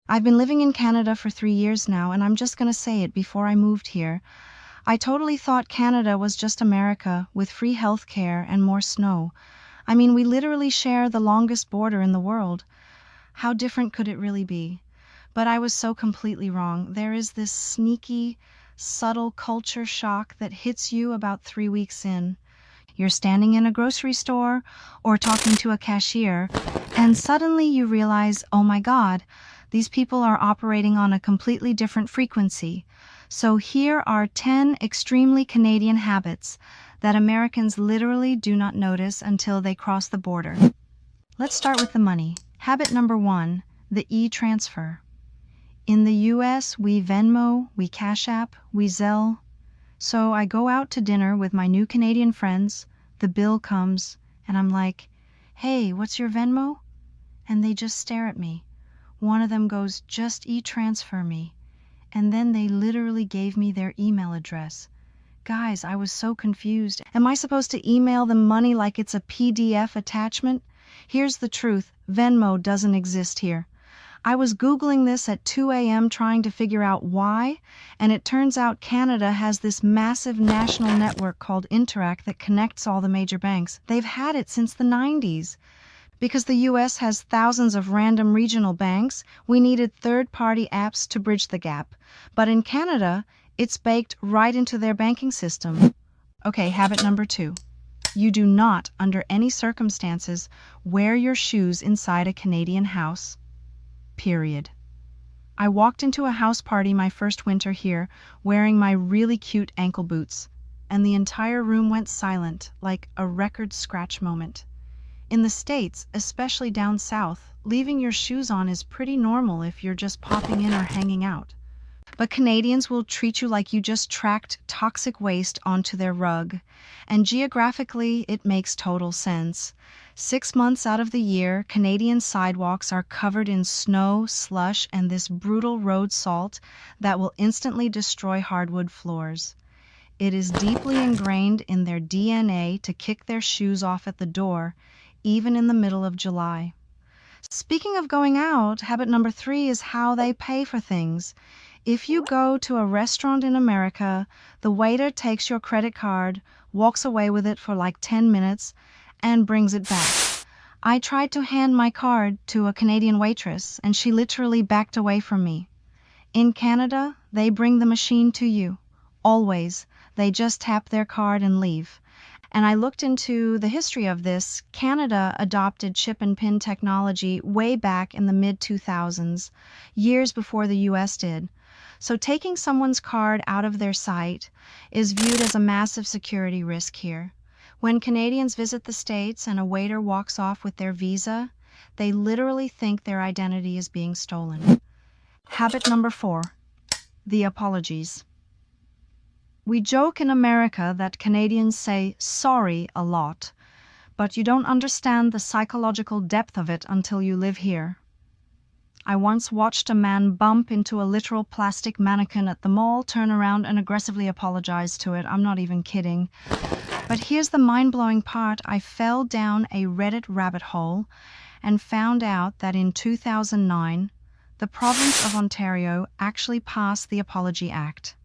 I've been living in Canada for 3 years now, and I'm just gonna say it before I moved here. I totally thought Canada was just America with free healthcare and more snow. I mean, we literally share the longest border in the world. How different could it really be? But I was so completely wrong. There is this sneaky, subtle culture shock that hits you about 3 weeks in. You're standing in a grocery store or talking to a cashier, and suddenly you realize, oh my God, these people are operating on a completely different frequency. So here are 10 extremely Canadian habits that Americans literally do not notice until they cross the border. Let's start with the money. Habit number 1, the e-transfer. In the US, we Venmo, we Cash App, we Zelle. So I go out to dinner with my new Canadian friends, the bill comes, and I'm like, hey, what's your Venmo? And they just stare at me. One of them goes, just e-transfer me. And then they literally gave me their email address. Guys, I was so confused. Am I supposed to email them money like it's a PDF attachment? Here's the truth, Venmo doesn't exist here. I was Googling this at 2 a.m. trying to figure out why, and it turns out Canada has this massive national network called Interac that connects all the major banks. They've had it since the 90s. Because the US has thousands of random regional banks, we needed third-party apps to bridge the gap. But in Canada, it's baked right into their banking system. Okay, habit number 2. You do not, under any circumstances, wear your shoes inside a Canadian house. Period. I walked into a house party my first winter here, wearing my really cute ankle boots, and the entire room went silent, like a record scratch moment. In the States, especially down south, leaving your shoes on is pretty normal if you're just popping in or hanging out. But Canadians will treat you like you just tracked toxic waste onto their rug. And geographically, it makes total sense. 6 months out of the year, Canadian sidewalks are covered in snow, slush, and this brutal road salt that will instantly destroy hardwood floors. It is deeply ingrained in their DNA to kick their shoes off at the door, even in the middle of July. Speaking of going out, habit number 3 is how they pay for things. If you go to a restaurant in America, the waiter takes your credit card, walks away with it for like 10 minutes, and brings it back. I tried to hand my card to a Canadian waitress, and she literally backed away from me. In Canada, they bring the machine to you. Always. They just tap their card and leave. And I looked into the history of this. Canada adopted chip and PIN technology way back in the mid-2000s, years before the US did. So taking someone's card out of their sight is viewed as a massive security risk here. When Canadians visit the States and a waiter walks off with their visa, they literally think their identity is being stolen. Habit number 4, the apologies. We joke in America that Canadians say sorry a lot, but you don't understand the psychological depth of it until you live here. I once watched a man bump into a literal plastic mannequin at the mall, turn around and aggressively apologize to it. I'm not even kidding. But here's the mind-blowing part. I fell down a Reddit rabbit hole and found out that in 2009, the province of Ontario actually passed the Apology Act.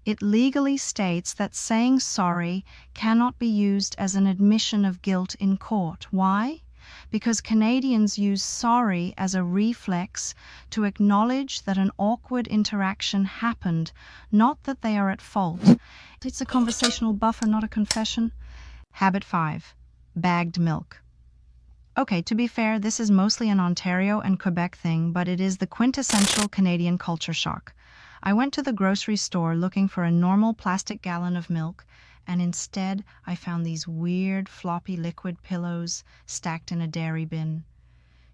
It legally states that saying sorry cannot be used as an admission of guilt in court. Why? Because Canadians use sorry as a reflex to acknowledge that an awkward interaction happened, not that they are at fault. It's a conversational buffer, not a confession. Habit 5, bagged milk. Okay, to be fair, this is mostly an Ontario and Quebec thing, but it is the quintessential Canadian culture shock. I went to the grocery store looking for a normal plastic gallon of milk, and instead I found these weird floppy liquid pillows stacked in a dairy bin.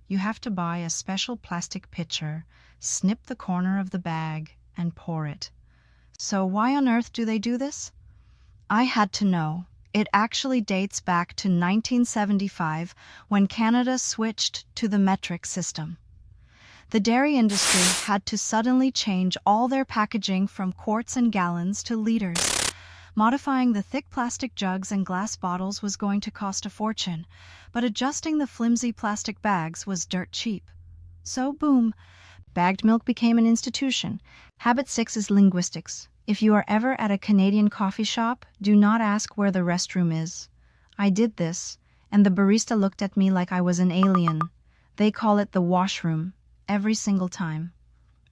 You have to buy a special plastic pitcher, snip the corner of the bag, and pour it. So why on earth do they do this? I had to know. It actually dates back to 1975 when Canada switched to the metric system. The dairy industry had to suddenly change all their packaging from quarts and gallons to liters. Modifying the thick plastic jugs and glass bottles was going to cost a fortune, but adjusting the flimsy plastic bags was dirt cheap. So boom, Bagged milk became an institution. Habit 6 is linguistics. If you are ever at a Canadian coffee shop, do not ask where the restroom is. I did this, and the barista looked at me like I was an alien. They call it the washroom, every single time.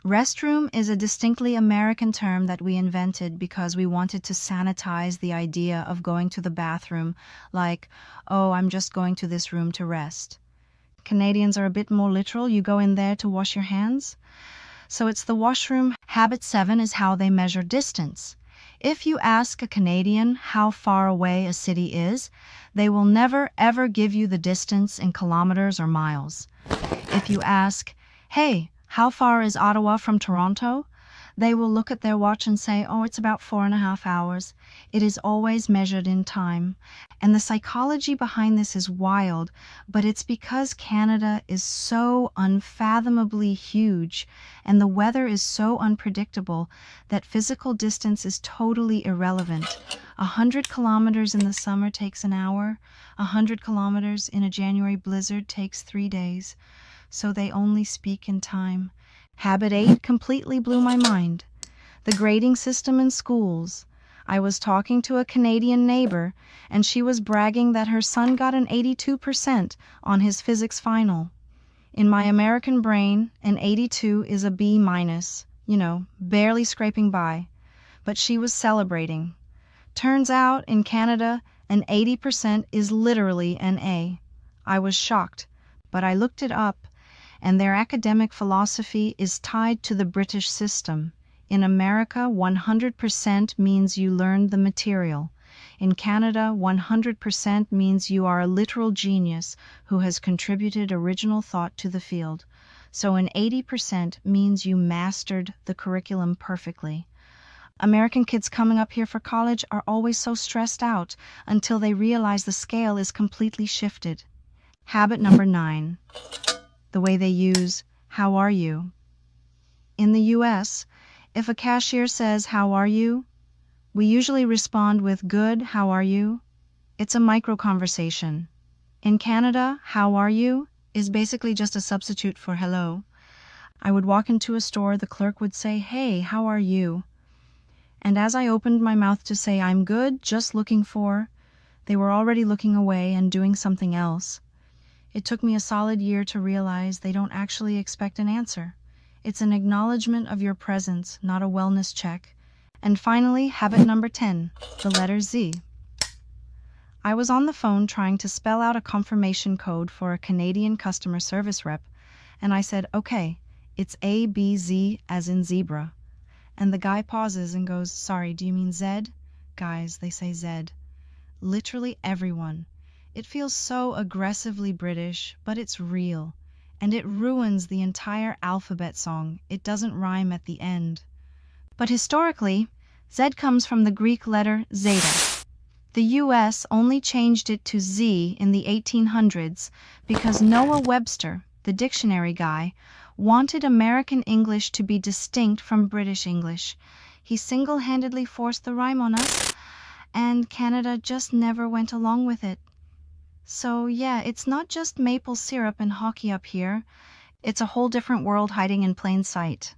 Restroom is a distinctly American term that we invented because we wanted to sanitize the idea of going to the bathroom, like, oh, I'm just going to this room to rest. Canadians are a bit more literal. You go in there to wash your hands. So it's the washroom. Habit 7 is how they measure distance. If you ask a Canadian how far away a city is, they will never ever give you the distance in kilometers or miles. If you ask, hey, how far is Ottawa from Toronto? They will look at their watch and say, oh, it's about 4.5 hours. It is always measured in time. And the psychology behind this is wild, but it's because Canada is so unfathomably huge and the weather is so unpredictable that physical distance is totally irrelevant. 100 kilometers in the summer takes an hour. 100 kilometers in a January blizzard takes 3 days. So they only speak in time. Habit 8 completely blew my mind. The grading system in schools. I was talking to a Canadian neighbor, and she was bragging that her son got an 82% on his physics final. In my American brain, an 82 is a B minus, barely scraping by. But she was celebrating. Turns out, in Canada, an 80% is literally an A. I was shocked, but I looked it up, and their academic philosophy is tied to the British system. In America, 100% means you learned the material. In Canada, 100% means you are a literal genius who has contributed original thought to the field. So an 80% means you mastered the curriculum perfectly. American kids coming up here for college are always so stressed out until they realize the scale is completely shifted. Habit number 9. The way they use, how are you? In the US, if a cashier says, how are you? We usually respond with, good, how are you? It's a micro conversation. In Canada, how are you is basically just a substitute for hello. I would walk into a store, the clerk would say, hey, how are you? And as I opened my mouth to say, I'm good, just looking for, they were already looking away and doing something else. It took me a solid year to realize they don't actually expect an answer. It's an acknowledgement of your presence, not a wellness check. And finally, habit number 10, the letter Z. I was on the phone trying to spell out a confirmation code for a Canadian customer service rep, and I said, okay, it's ABZ as in zebra. And the guy pauses and goes, sorry, do you mean Z? Guys, they say Z. Literally everyone. It feels so aggressively British, but it's real. And it ruins the entire alphabet song. It doesn't rhyme at the end. But historically, Z comes from the Greek letter zeta. The US only changed it to Z in the 1800s because Noah Webster, the dictionary guy, wanted American English to be distinct from British English. He single-handedly forced the rhyme on us, and Canada just never went along with it. So yeah, it's not just maple syrup and hockey up here. It's a whole different world hiding in plain sight.